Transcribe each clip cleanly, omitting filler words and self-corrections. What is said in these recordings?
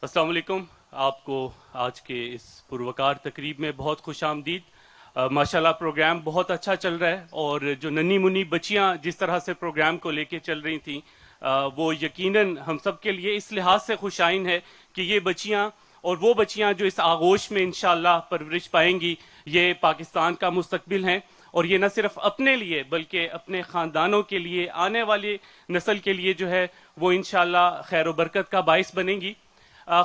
السلام علیکم. آپ کو آج کے اس پروکار تقریب میں بہت خوش آمدید. ماشاءاللہ پروگرام بہت اچھا چل رہا ہے، اور جو ننھی منی بچیاں جس طرح سے پروگرام کو لے کے چل رہی تھیں وہ یقیناً ہم سب کے لیے اس لحاظ سے خوش آئین ہے کہ یہ بچیاں اور وہ بچیاں جو اس آغوش میں انشاءاللہ پرورش پائیں گی، یہ پاکستان کا مستقبل ہیں، اور یہ نہ صرف اپنے لیے بلکہ اپنے خاندانوں کے لیے، آنے والی نسل کے لیے جو ہے وہ انشاءاللہ خیر و برکت کا باعث بنیں گی.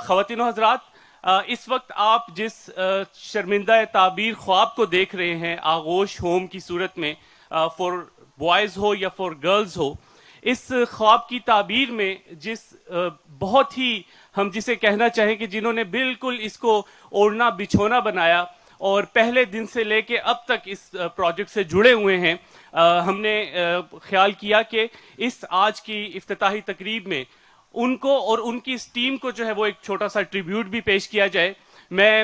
خواتین و حضرات، اس وقت آپ جس شرمندہ تعبیر خواب کو دیکھ رہے ہیں آغوش ہوم کی صورت میں، فور بوائز ہو یا فور گرلز ہو، اس خواب کی تعبیر میں جس بہت ہی ہم جسے کہنا چاہیں کہ جنہوں نے بالکل اس کو اوڑھنا بچھونا بنایا اور پہلے دن سے لے کے اب تک اس پروجیکٹ سے جڑے ہوئے ہیں، ہم نے خیال کیا کہ اس آج کی افتتاحی تقریب میں ان کو اور ان کی اس ٹیم کو جو ہے وہ ایک چھوٹا سا ٹریبیوٹ بھی پیش کیا جائے. میں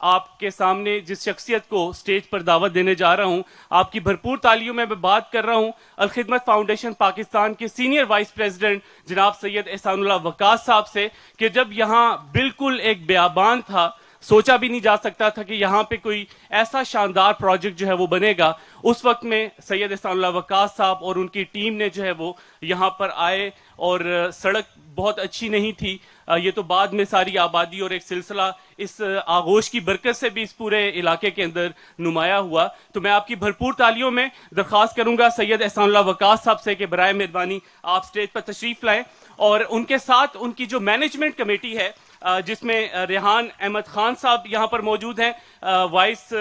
آپ کے سامنے جس شخصیت کو سٹیج پر دعوت دینے جا رہا ہوں، آپ کی بھرپور تالیوں میں بات کر رہا ہوں الخدمت فاؤنڈیشن پاکستان کے سینئر وائس پریزیڈنٹ جناب سید احسان اللہ وقاص صاحب سے، کہ جب یہاں بالکل ایک بیابان تھا، سوچا بھی نہیں جا سکتا تھا کہ یہاں پہ کوئی ایسا شاندار پروجیکٹ جو ہے وہ بنے گا، اس وقت میں سید احسان اللہ وقاص صاحب اور ان کی ٹیم نے جو ہے وہ یہاں پر آئے، اور سڑک بہت اچھی نہیں تھی، یہ تو بعد میں ساری آبادی اور ایک سلسلہ اس آغوش کی برکت سے بھی اس پورے علاقے کے اندر نمایاں ہوا. تو میں آپ کی بھرپور تالیوں میں درخواست کروں گا سید احسان اللہ وقاص صاحب سے کہ برائے مہربانی آپ سٹیج پر تشریف لائیں، اور ان کے ساتھ ان کی جو مینجمنٹ کمیٹی ہے جس میں ریحان احمد خان صاحب یہاں پر موجود ہیں، وائس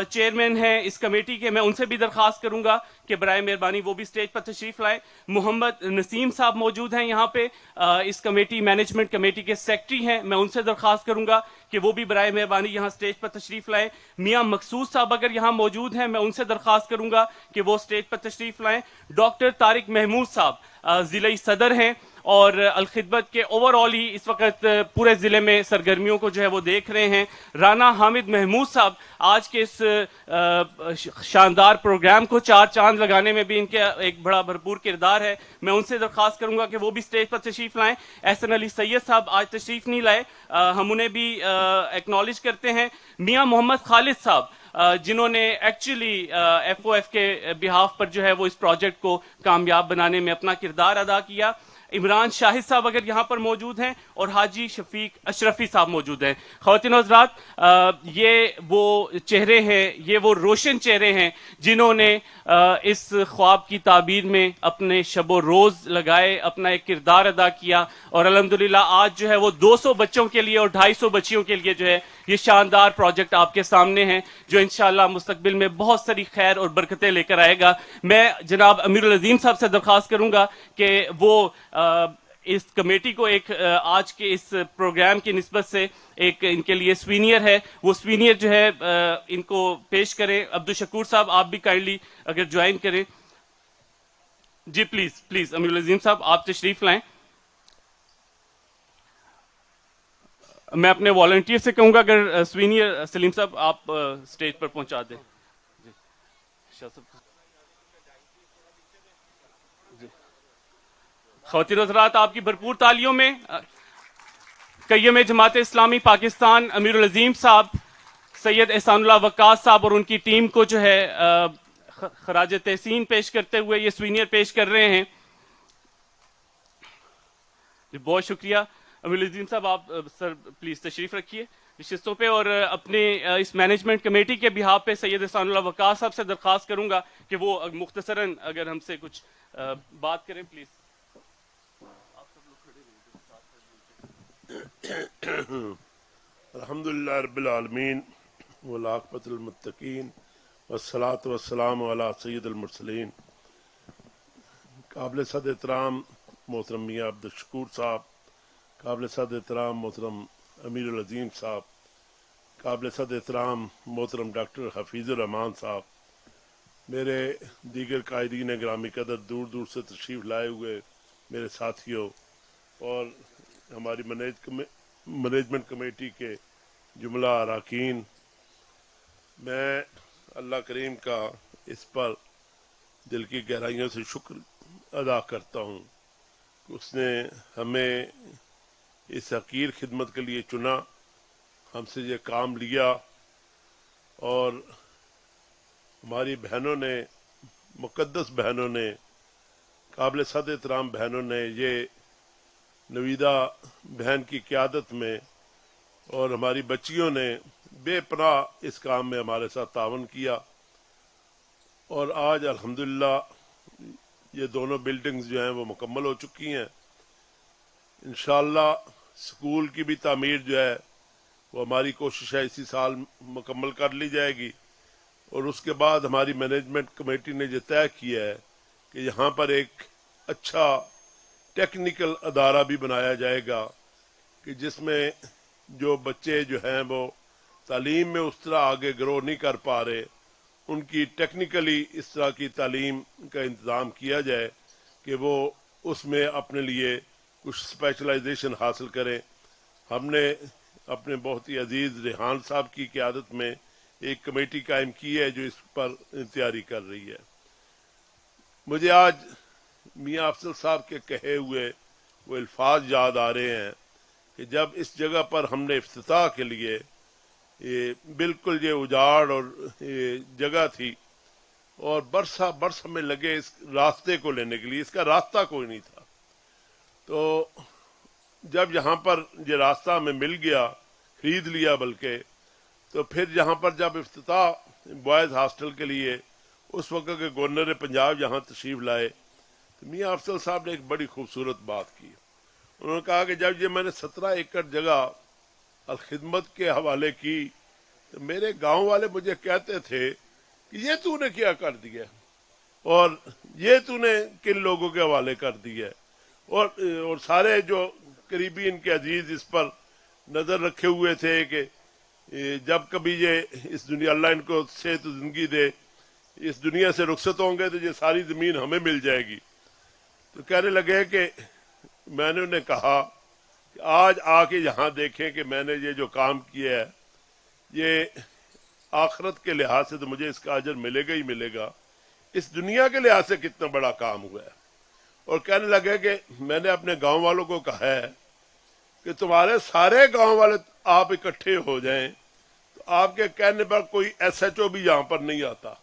چیئرمین ہیں اس کمیٹی کے، میں ان سے بھی درخواست کروں گا کہ برائے مہربانی وہ بھی سٹیج پر تشریف لائیں. محمد نسیم صاحب موجود ہیں یہاں پہ، اس کمیٹی مینجمنٹ کمیٹی کے سیکرٹری ہیں، میں ان سے درخواست کروں گا کہ وہ بھی برائے مہربانی یہاں سٹیج پر تشریف لائیں. میاں مقصود صاحب اگر یہاں موجود ہیں میں ان سے درخواست کروں گا کہ وہ سٹیج پر تشریف لائیں. ڈاکٹر طارق محمود صاحب ضلعی صدر ہیں، اور الخدمت کے اوور آل ہی اس وقت پورے ضلع میں سرگرمیوں کو جو ہے وہ دیکھ رہے ہیں. رانا حامد محمود صاحب آج کے اس شاندار پروگرام کو چار چاند لگانے میں بھی ان کے ایک بڑا بھرپور کردار ہے، میں ان سے درخواست کروں گا کہ وہ بھی سٹیج پر تشریف لائیں. احسن علی سید صاحب آج تشریف نہیں لائے، ہم انہیں بھی ایکنالج کرتے ہیں. میاں محمد خالد صاحب جنہوں نے ایکچولی ایف او ایف کے بہاف پر جو ہے وہ اس پروجیکٹ کو کامیاب بنانے میں اپنا کردار ادا کیا. عمران شاہد صاحب اگر یہاں پر موجود ہیں، اور حاجی شفیق اشرفی صاحب موجود ہیں. خواتین و حضرات، یہ وہ چہرے ہیں، یہ وہ روشن چہرے ہیں جنہوں نے اس خواب کی تعبیر میں اپنے شب و روز لگائے، اپنا ایک کردار ادا کیا، اور الحمدللہ آج جو ہے وہ 200 بچوں کے لیے اور 250 بچیوں کے لیے جو ہے یہ شاندار پروجیکٹ آپ کے سامنے ہیں، جو انشاءاللہ مستقبل میں بہت ساری خیر اور برکتیں لے کر آئے گا. میں جناب امیر العظیم صاحب سے درخواست کروں گا کہ وہ اس کمیٹی کو ایک آج کے اس پروگرام کی نسبت سے ایک ان کے لیے سوینئر ہے، وہ سوینئر جو ہے ان کو پیش کریں. عبدالشکور صاحب آپ بھی کائنڈلی اگر جوائن کریں. جی پلیز پلیز امیر العظیم صاحب آپ تشریف لائیں. میں اپنے والنٹیئر سے کہوں گا اگر سوینئر سلیم صاحب آپ سٹیج پر پہنچا دیں. جی شاہ صاحب. خواتین و حضرات، آپ کی بھرپور تالیوں میں قیم جماعت اسلامی پاکستان امیر العظیم صاحب، سید احسان اللہ وقاص صاحب اور ان کی ٹیم کو جو ہے خراج تحسین پیش کرتے ہوئے یہ سوینئر پیش کر رہے ہیں. جی بہت شکریہ. امیر العظیم صاحب آپ سر پلیز تشریف رکھیے نشستوں پہ، اور اپنے اس مینجمنٹ کمیٹی کے بہاف پہ سید احسان اللہ وقاص صاحب سے درخواست کروں گا کہ وہ مختصراً اگر ہم سے کچھ بات کریں پلیز. الحمدللہ رب العالمین والعاقبۃ للمتقین والصلاۃ والسلام علی سید المرسلین. قابل صد احترام محترم میاں عبدالشکور صاحب، قابل صد احترام محترم امیر العظیم صاحب، قابل صد احترام محترم ڈاکٹر حفیظ الرحمان صاحب، میرے دیگر قائدین گرامی قدر، دور دور سے تشریف لائے ہوئے میرے ساتھیوں، اور ہماری مینجمنٹ کمیٹی کے جملہ اراکین، میں اللہ کریم کا اس پر دل کی گہرائیوں سے شکر ادا کرتا ہوں کہ اس نے ہمیں اس حقیر خدمت کے لیے چنا، ہم سے یہ کام لیا، اور ہماری بہنوں نے، مقدس بہنوں نے، قابل صد احترام بہنوں نے یہ نویدہ بہن کی قیادت میں اور ہماری بچیوں نے بے پناہ اس کام میں ہمارے ساتھ تعاون کیا، اور آج الحمدللہ یہ دونوں بلڈنگز جو ہیں وہ مکمل ہو چکی ہیں۔ انشاءاللہ سکول کی بھی تعمیر جو ہے وہ ہماری کوشش ہے اسی سال مکمل کر لی جائے گی، اور اس کے بعد ہماری مینجمنٹ کمیٹی نے یہ طے کیا ہے کہ یہاں پر ایک اچھا ٹیکنیکل ادارہ بھی بنایا جائے گا کہ جس میں جو بچے جو ہیں وہ تعلیم میں اس طرح آگے گرو نہیں کر پا رہے، ان کی ٹیکنیکلی اس طرح کی تعلیم کا انتظام کیا جائے کہ وہ اس میں اپنے لیے کچھ اسپیشلائزیشن حاصل کریں۔ ہم نے اپنے بہت ہی عزیز ریحان صاحب کی قیادت میں ایک کمیٹی قائم کی ہے جو اس پر تیاری کر رہی ہے۔ مجھے آج میاں افضل صاحب کے کہے ہوئے وہ الفاظ یاد آ رہے ہیں کہ جب اس جگہ پر ہم نے افتتاح کے لیے بالکل یہ اجاڑ اور جگہ تھی، اور برسہ میں لگے اس راستے کو لینے کے لیے، اس کا راستہ کوئی نہیں تھا، تو جب یہاں پر یہ راستہ ہمیں مل گیا، خرید لیا بلکہ، تو پھر یہاں پر جب افتتاح بوائز ہاسٹل کے لیے اس وقت کے گورنر پنجاب یہاں تشریف لائے تو میاں افضل صاحب نے ایک بڑی خوبصورت بات کی۔ انہوں نے کہا کہ جب یہ میں نے 17 ایکڑ جگہ الخدمت کے حوالے کی تو میرے گاؤں والے مجھے کہتے تھے کہ یہ تو نے کیا کر دیا اور یہ تو نے کن لوگوں کے حوالے کر دیا، اور سارے جو قریبی ان کے عزیز اس پر نظر رکھے ہوئے تھے کہ جب کبھی یہ اس دنیا، اللہ ان کو صحت و زندگی دے، اس دنیا سے رخصت ہوں گے تو یہ ساری زمین ہمیں مل جائے گی، تو کہنے لگے کہ میں نے انہیں کہا کہ آج آ کے یہاں دیکھیں کہ میں نے یہ جو کام کیا ہے یہ آخرت کے لحاظ سے تو مجھے اس کا اجر ملے گا ہی ملے گا، اس دنیا کے لحاظ سے کتنا بڑا کام ہوا ہے۔ اور کہنے لگے کہ میں نے اپنے گاؤں والوں کو کہا ہے کہ تمہارے سارے گاؤں والے آپ اکٹھے ہو جائیں تو آپ کے کہنے پر کوئی ایس ایچ او بھی یہاں پر نہیں آتا،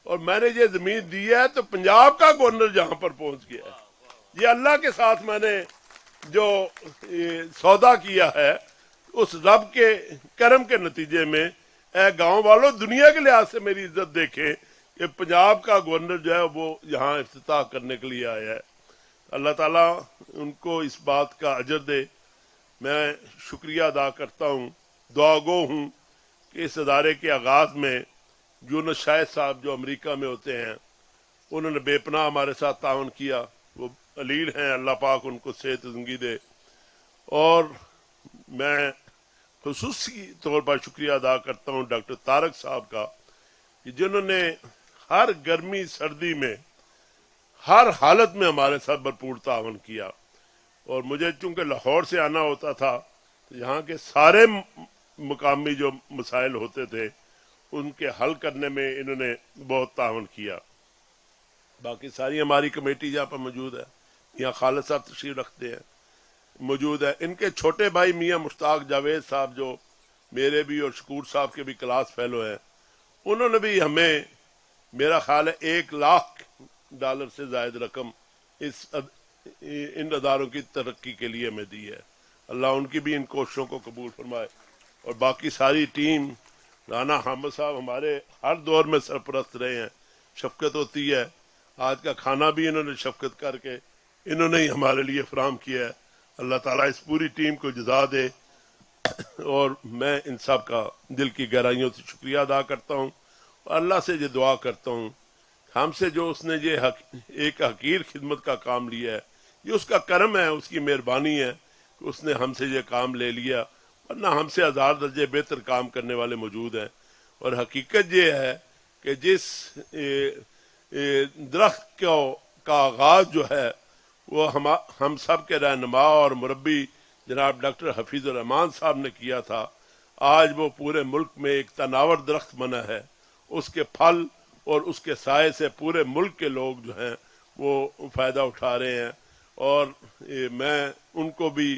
اور میں نے یہ زمین دی ہے تو پنجاب کا گورنر یہاں پر پہنچ گیا ہے۔ یہ اللہ کے ساتھ میں نے جو سودا کیا ہے اس رب کے کرم کے نتیجے میں، اے گاؤں والوں دنیا کے لحاظ سے میری عزت دیکھیں کہ پنجاب کا گورنر جو ہے وہ یہاں افتتاح کرنے کے لیے آیا ہے۔ اللہ تعالیٰ ان کو اس بات کا اجر دے۔ میں شکریہ ادا کرتا ہوں، دعا گو ہوں کہ اس ادارے کے آغاز میں یونس شاہد صاحب جو امریکہ میں ہوتے ہیں انہوں نے بے پناہ ہمارے ساتھ تعاون کیا، وہ علیل ہیں، اللہ پاک ان کو صحت زندگی دے، اور میں خصوصی طور پر شکریہ ادا کرتا ہوں ڈاکٹر طارق صاحب کا کہ جنہوں نے ہر گرمی سردی میں ہر حالت میں ہمارے ساتھ بھرپور تعاون کیا، اور مجھے چونکہ لاہور سے آنا ہوتا تھا تو یہاں کے سارے مقامی جو مسائل ہوتے تھے ان کے حل کرنے میں انہوں نے بہت تعاون کیا۔ باقی ساری ہماری کمیٹی یہاں پر موجود ہے، یہاں خالد صاحب تشریف رکھتے ہیں، موجود ہے، ان کے چھوٹے بھائی میاں مشتاق جاوید صاحب جو میرے بھی اور شکور صاحب کے بھی کلاس فیلو ہیں، انہوں نے بھی ہمیں میرا خیال ہے $1,00,000 سے زائد رقم ان اداروں کی ترقی کے لیے ہمیں دی ہے۔ اللہ ان کی بھی ان کوششوں کو قبول فرمائے، اور باقی ساری ٹیم، رانا حامد صاحب ہمارے ہر دور میں سرپرست رہے ہیں، شفقت ہوتی ہے، آج کا کھانا بھی انہوں نے شفقت کر کے انہوں نے ہی ہمارے لیے فراہم کیا ہے۔ اللہ تعالیٰ اس پوری ٹیم کو جزا دے، اور میں ان سب کا دل کی گہرائیوں سے شکریہ ادا کرتا ہوں، اور اللہ سے یہ دعا کرتا ہوں ہم سے جو اس نے یہ ایک حقیر خدمت کا کام لیا ہے، یہ اس کا کرم ہے، اس کی مہربانی ہے کہ اس نے ہم سے یہ کام لے لیا، ورنہ ہم سے 1000 درجے بہتر کام کرنے والے موجود ہیں۔ اور حقیقت یہ ہے کہ جس درخت کا آغاز جو ہے وہ ہم سب کے رہنما اور مربی جناب ڈاکٹر حفیظ الرحمان صاحب نے کیا تھا، آج وہ پورے ملک میں ایک تناور درخت بنا ہے، اس کے پھل اور اس کے سائے سے پورے ملک کے لوگ جو ہیں وہ فائدہ اٹھا رہے ہیں، اور میں ان کو بھی